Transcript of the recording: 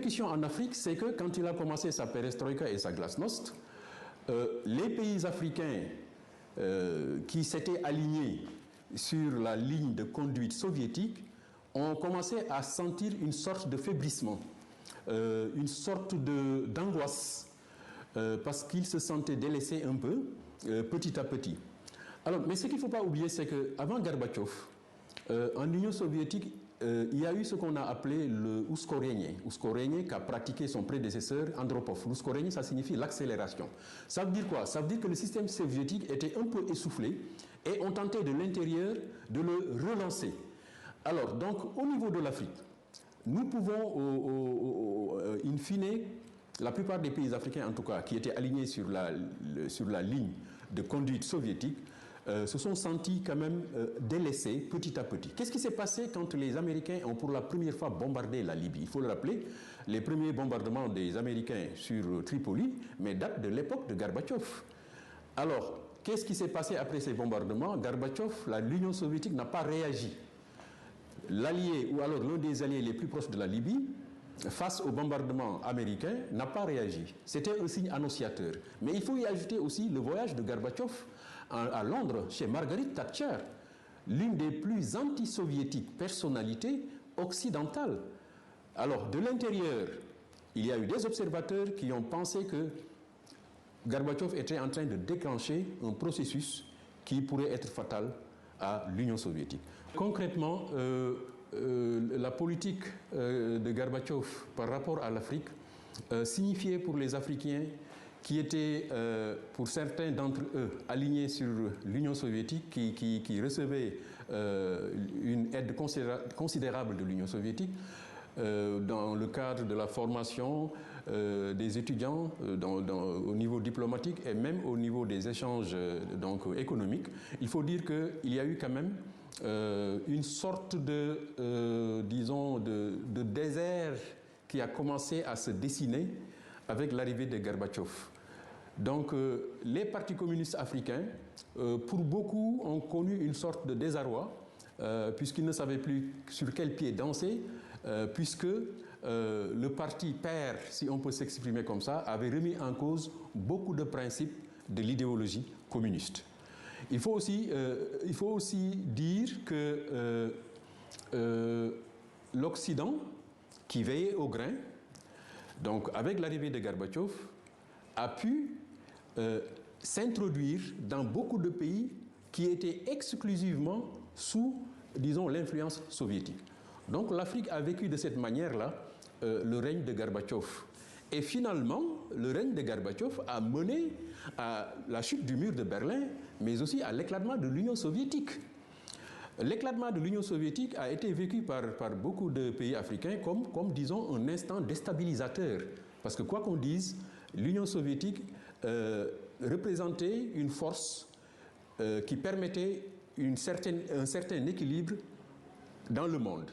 répercussion en Afrique, c'est que quand il a commencé sa perestroïka et sa glasnost, les pays africains qui s'étaient alignés sur la ligne de conduite soviétique ont commencé à sentir une sorte de faiblissement, une sorte d'angoisse, parce qu'ils se sentaient délaissés un peu, petit à petit. Alors, mais ce qu'il ne faut pas oublier, c'est qu'avant Gorbatchev, en Union soviétique, il y a eu ce qu'on a appelé le uskorénie qu'a pratiqué son prédécesseur Andropov. L'uskorénie, ça signifie l'accélération. Ça veut dire quoi? Ça veut dire que le système soviétique était un peu essoufflé et on tentait de l'intérieur de le relancer. Alors, donc, au niveau de l'Afrique, nous pouvons, in fine, la plupart des pays africains, en tout cas, qui étaient alignés sur la ligne de conduite soviétique, se sont sentis quand même délaissés petit à petit. Qu'est-ce qui s'est passé quand les Américains ont pour la première fois bombardé la Libye? Il faut le rappeler, les premiers bombardements des Américains sur Tripoli, mais datent de l'époque de Gorbatchev. Alors, qu'est-ce qui s'est passé après ces bombardements? Gorbatchev, l'Union soviétique n'a pas réagi. L'allié, ou alors l'un des alliés les plus proches de la Libye, face au bombardement américain, n'a pas réagi. C'était un signe annonciateur. Mais il faut y ajouter aussi le voyage de Gorbatchev à Londres, chez Margaret Thatcher, l'une des plus anti-soviétiques personnalités occidentales. Alors, de l'intérieur, il y a eu des observateurs qui ont pensé que Gorbatchev était en train de déclencher un processus qui pourrait être fatal à l'Union soviétique. Concrètement, la politique de Gorbatchev par rapport à l'Afrique signifiait pour les Africains qui étaient, pour certains d'entre eux, alignés sur l'Union soviétique, qui recevaient une aide considérable de l'Union soviétique, dans le cadre de la formation des étudiants au niveau diplomatique et même au niveau des échanges économiques. Il faut dire qu'il y a eu quand même une sorte disons, de désert qui a commencé à se dessiner avec l'arrivée de Gorbatchev. Donc, les partis communistes africains, pour beaucoup, ont connu une sorte de désarroi, puisqu'ils ne savaient plus sur quel pied danser, puisque le parti père, si on peut s'exprimer comme ça, avait remis en cause beaucoup de principes de l'idéologie communiste. Il faut aussi dire que l'Occident, qui veillait au grain, donc avec l'arrivée de Gorbatchev, a pu s'introduire dans beaucoup de pays qui étaient exclusivement sous, disons, l'influence soviétique. Donc l'Afrique a vécu de cette manière-là le règne de Gorbatchev. Et finalement, le règne de Gorbatchev a mené à la chute du mur de Berlin, mais aussi à l'éclatement de l'Union soviétique. L'éclatement de l'Union soviétique a été vécu par beaucoup de pays africains comme, disons, un instant déstabilisateur. Parce que quoi qu'on dise, l'Union soviétique représentait une force qui permettait un certain équilibre dans le monde.